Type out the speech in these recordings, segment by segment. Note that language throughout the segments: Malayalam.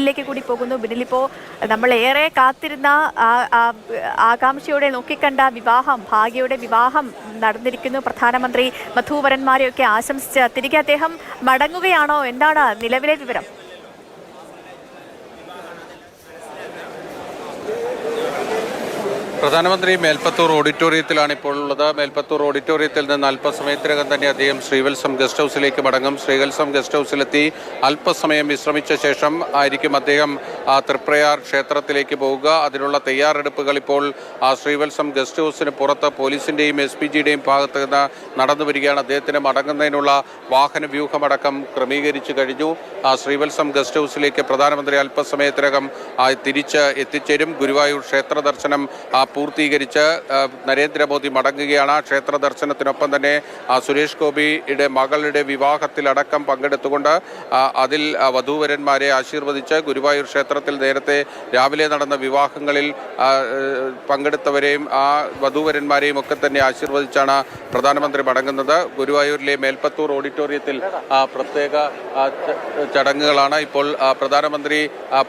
ബിന്നിലേക്ക് കൂടി പോകുന്നു. ബിന്നിലിപ്പോൾ നമ്മൾ ഏറെ കാത്തിരുന്ന ആകാംക്ഷയോടെ നോക്കിക്കണ്ട വിവാഹം, ഭാഗ്യയുടെ വിവാഹം നടന്നിരിക്കുന്നു. പ്രധാനമന്ത്രി വധൂവരന്മാരെയൊക്കെ ആശംസിച്ച് തിരികെ അദ്ദേഹം മടങ്ങുകയാണോ? എന്താണ് നിലവിലെ വിവരം? പ്രധാനമന്ത്രി മേൽപ്പത്തൂർ ഓഡിറ്റോറിയത്തിലാണ് ഇപ്പോൾ ഉള്ളത്. മേൽപ്പത്തൂർ ഓഡിറ്റോറിയത്തിൽ നിന്ന് അല്പസമയത്തിനകം തന്നെ അദ്ദേഹം ശ്രീവത്സം ഗസ്റ്റ് ഹൗസിലേക്ക് മടങ്ങും. ശ്രീവത്സം ഗസ്റ്റ് ഹൗസിലെത്തി അല്പസമയം വിശ്രമിച്ച ശേഷം ആയിരിക്കും അദ്ദേഹം തൃപ്രയാർ ക്ഷേത്രത്തിലേക്ക് പോവുക. അതിനുള്ള തയ്യാറെടുപ്പുകൾ ഇപ്പോൾ ശ്രീവത്സം ഗസ്റ്റ് ഹൗസിന് പുറത്ത് പോലീസിൻ്റെയും SPGയുടെയും ഭാഗത്ത് നിന്ന് നടന്നു വരികയാണ്. അദ്ദേഹത്തിന് മടങ്ങുന്നതിനുള്ള വാഹന വ്യൂഹമടക്കം ക്രമീകരിച്ചു കഴിഞ്ഞു. ശ്രീവത്സം ഗസ്റ്റ് ഹൗസിലേക്ക് പ്രധാനമന്ത്രി അല്പസമയത്തിനകം തിരിച്ച് എത്തിച്ചേരും. ഗുരുവായൂർ ക്ഷേത്ര ദർശനം പൂർത്തീകരിച്ച് നരേന്ദ്രമോദി മടങ്ങുകയാണ്. ക്ഷേത്ര ദർശനത്തിനൊപ്പം തന്നെ സുരേഷ് ഗോപിയുടെ മകളുടെ വിവാഹത്തിലടക്കം പങ്കെടുത്തുകൊണ്ട് അതിൽ വധൂവരന്മാരെ ആശീർവദിച്ച് ഗുരുവായൂർ ക്ഷേത്രത്തിൽ നേരത്തെ രാവിലെ നടന്ന വിവാഹങ്ങളിൽ പങ്കെടുത്തവരെയും ആ വധൂവരന്മാരെയും ഒക്കെ തന്നെ ആശീർവദിച്ചാണ് പ്രധാനമന്ത്രി മടങ്ങുന്നത്. ഗുരുവായൂരിലെ മേൽപ്പത്തൂർ ഓഡിറ്റോറിയത്തിൽ പ്രത്യേക ചടങ്ങുകളാണ്. ഇപ്പോൾ പ്രധാനമന്ത്രി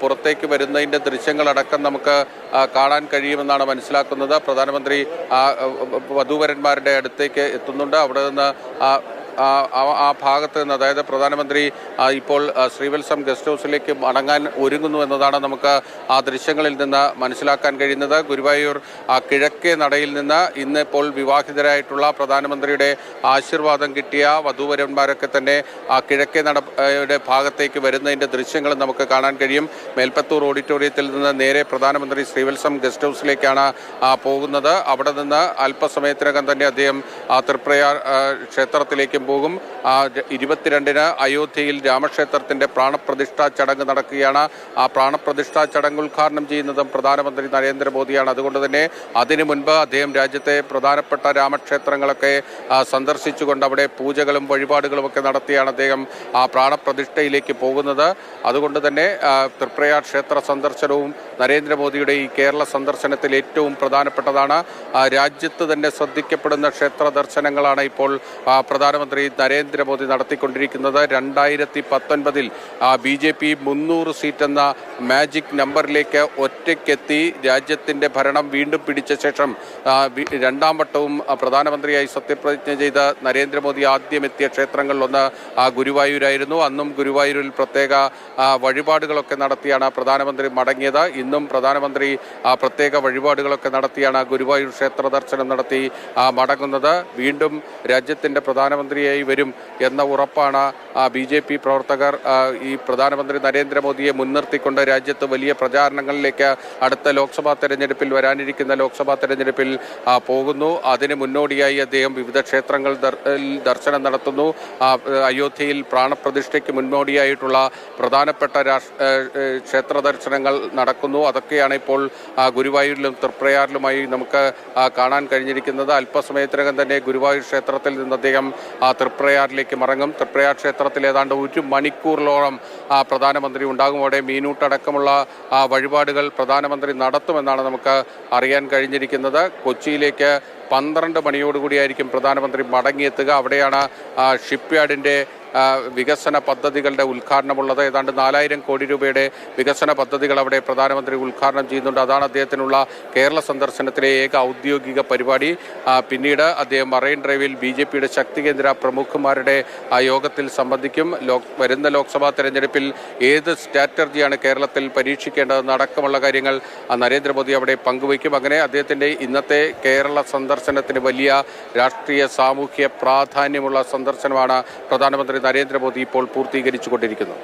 പുറത്തേക്ക് വരുന്നതിൻ്റെ ദൃശ്യങ്ങളടക്കം നമുക്ക് കാണാൻ കഴിയുമെന്നാണ് മനസ്സിലാക്കുന്നത്. പ്രധാനമന്ത്രി വധൂവരന്മാരുടെ അടുത്തേക്ക് എത്തുന്നുണ്ട്. അവിടെ നിന്ന് ആ ഭാഗത്ത് നിന്ന്, അതായത് പ്രധാനമന്ത്രി ഇപ്പോൾ ശ്രീവത്സം ഗസ്റ്റ് ഹൗസിലേക്ക് മടങ്ങാൻ ഒരുങ്ങുന്നു എന്നതാണ് നമുക്ക് ആ ദൃശ്യങ്ങളിൽ നിന്ന് മനസ്സിലാക്കാൻ കഴിയുന്നത്. ഗുരുവായൂർ കിഴക്കേ നടയിൽ നിന്ന് ഇന്നിപ്പോൾ വിവാഹിതരായിട്ടുള്ള പ്രധാനമന്ത്രിയുടെ ആശീർവാദം കിട്ടിയ വധൂവരന്മാരൊക്കെ തന്നെ കിഴക്കേ നടയുടെ ഭാഗത്തേക്ക് വരുന്നതിൻ്റെ ദൃശ്യങ്ങൾ നമുക്ക് കാണാൻ കഴിയും. മേൽപ്പത്തൂർ ഓഡിറ്റോറിയത്തിൽ നിന്ന് നേരെ പ്രധാനമന്ത്രി ശ്രീവത്സം ഗസ്റ്റ് ഹൗസിലേക്കാണ് പോകുന്നത്. അവിടെ നിന്ന് അല്പസമയത്തിനകം തന്നെ അദ്ദേഹം തൃപ്രയാർ ക്ഷേത്രത്തിലേക്കും പോകും. 22-ന് അയോധ്യയിൽ രാമക്ഷേത്രത്തിന്റെ പ്രാണപ്രതിഷ്ഠാ ചടങ്ങ് നടക്കുകയാണ്. ആ പ്രാണപ്രതിഷ്ഠാ ചടങ്ങ് ഉദ്ഘാടനം ചെയ്യുന്നതും പ്രധാനമന്ത്രി നരേന്ദ്രമോദിയാണ്. അതുകൊണ്ട് തന്നെ അതിനു മുൻപ് അദ്ദേഹം രാജ്യത്തെ പ്രധാനപ്പെട്ട രാമക്ഷേത്രങ്ങളൊക്കെ സന്ദർശിച്ചുകൊണ്ട് അവിടെ പൂജകളും വഴിപാടുകളും ഒക്കെ നടത്തിയാണ് അദ്ദേഹം ആ പ്രാണപ്രതിഷ്ഠയിലേക്ക് പോകുന്നത്. അതുകൊണ്ട് തന്നെ തൃപ്രയാർ ക്ഷേത്ര സന്ദർശനവും നരേന്ദ്രമോദിയുടെ ഈ കേരള സന്ദർശനത്തിൽ ഏറ്റവും പ്രധാനപ്പെട്ടതാണ്. രാജ്യത്ത് തന്നെ ശ്രദ്ധിക്കപ്പെടുന്ന ക്ഷേത്ര ദർശനങ്ങളാണ് ഇപ്പോൾ പ്രധാനമന്ത്രി നരേന്ദ്രമോദി നടത്തിക്കൊണ്ടിരിക്കുന്നത്. 2019-ൽ BJP 300 സീറ്റ് എന്ന മാജിക് നമ്പറിലേക്ക് ഒറ്റയ്ക്കെത്തി രാജ്യത്തിൻ്റെ ഭരണം വീണ്ടും പിടിച്ച ശേഷം രണ്ടാം വട്ടവും പ്രധാനമന്ത്രിയായി സത്യപ്രതിജ്ഞ ചെയ്ത നരേന്ദ്രമോദി ആദ്യം എത്തിയ ക്ഷേത്രങ്ങളിലൊന്ന് ഗുരുവായൂരായിരുന്നു. അന്നും ഗുരുവായൂരിൽ പ്രത്യേക വഴിപാടുകളൊക്കെ നടത്തിയാണ് പ്രധാനമന്ത്രി മടങ്ങിയത്. ഇന്നും പ്രധാനമന്ത്രി പ്രത്യേക വഴിപാടുകളൊക്കെ നടത്തിയാണ് ഗുരുവായൂർ ക്ഷേത്ര ദർശനം നടത്തി മടങ്ങുന്നത്. വീണ്ടും രാജ്യത്തിൻ്റെ പ്രധാനമന്ത്രിയായി വരും എന്ന ഉറപ്പാണ് BJP പ്രവർത്തകർ ഈ പ്രധാനമന്ത്രി നരേന്ദ്രമോദിയെ മുൻനിർത്തിക്കൊണ്ട് രാജ്യത്ത് വലിയ പ്രചാരണങ്ങളിലേക്ക് അടുത്ത ലോക്സഭാ തെരഞ്ഞെടുപ്പിൽ വരാനിരിക്കുന്ന ലോക്സഭാ തെരഞ്ഞെടുപ്പിൽ പോകുന്നു. അതിന് മുന്നോടിയായി അദ്ദേഹം വിവിധ ക്ഷേത്രങ്ങൾ ദർശനം നടത്തുന്നു. അയോധ്യയിൽ പ്രാണപ്രതിഷ്ഠയ്ക്ക് മുന്നോടിയായിട്ടുള്ള പ്രധാനപ്പെട്ട ക്ഷേത്ര ദർശനങ്ങൾ നടക്കുന്നു. അതൊക്കെയാണ് ഇപ്പോൾ ഗുരുവായൂരിലും തൃപ്രയാറിലുമായി നമുക്ക് കാണാൻ കഴിഞ്ഞിരിക്കുന്നത്. അല്പസമയത്തിനകം തന്നെ ഗുരുവായൂർ ക്ഷേത്രത്തിൽ നിന്ന് അദ്ദേഹം തൃപ്രയാറിലേക്ക് മടങ്ങും. തൃപ്രയാർ ക്ഷേത്രത്തിൽ ഏതാണ്ട് 1 മണിക്കൂറിലോളം പ്രധാനമന്ത്രി ഉണ്ടാകും. അവിടെ മീനൂട്ടടക്കമുള്ള വഴിപാടുകൾ പ്രധാനമന്ത്രി നടത്തുമെന്നാണ് നമുക്ക് അറിയാൻ കഴിഞ്ഞിരിക്കുന്നത്. കൊച്ചിയിലേക്ക് 12 മണിയോടുകൂടിയായിരിക്കും പ്രധാനമന്ത്രി മടങ്ങിയെത്തുക. അവിടെയാണ് ഷിപ്പ്യാർഡിൻ്റെ വികസന പദ്ധതികളുടെ ഉദ്ഘാടനമുള്ളത്. ഏതാണ്ട് 4000 കോടി രൂപയുടെ വികസന പദ്ധതികൾ അവിടെ പ്രധാനമന്ത്രി ഉദ്ഘാടനം ചെയ്യുന്നുണ്ട്. അതാണ് അദ്ദേഹത്തിനുള്ള കേരള സന്ദർശനത്തിലെ ഏക ഔദ്യോഗിക പരിപാടി. പിന്നീട് അദ്ദേഹം മറൈൻ ഡ്രൈവിൽ BJPയുടെ ശക്തി കേന്ദ്ര പ്രമുഖന്മാരുടെ യോഗത്തിൽ സംബന്ധിക്കും. വരുന്ന ലോക്സഭാ തെരഞ്ഞെടുപ്പിൽ ഏത് സ്ട്രാറ്റജിയാണ് കേരളത്തിൽ പരീക്ഷിക്കേണ്ടതെന്ന് അടക്കമുള്ള കാര്യങ്ങൾ നരേന്ദ്രമോദി അവിടെ പങ്കുവയ്ക്കും. അങ്ങനെ അദ്ദേഹത്തിൻ്റെ ഇന്നത്തെ കേരള സന്ദർശനത്തിന് വലിയ രാഷ്ട്രീയ സാമൂഹ്യ പ്രാധാന്യമുള്ള സന്ദർശനമാണ് പ്രധാനമന്ത്രി നരേന്ദ്രമോദി ഇപ്പോൾ പൂർത്തീകരിച്ചു കൊണ്ടിരിക്കുന്നത്.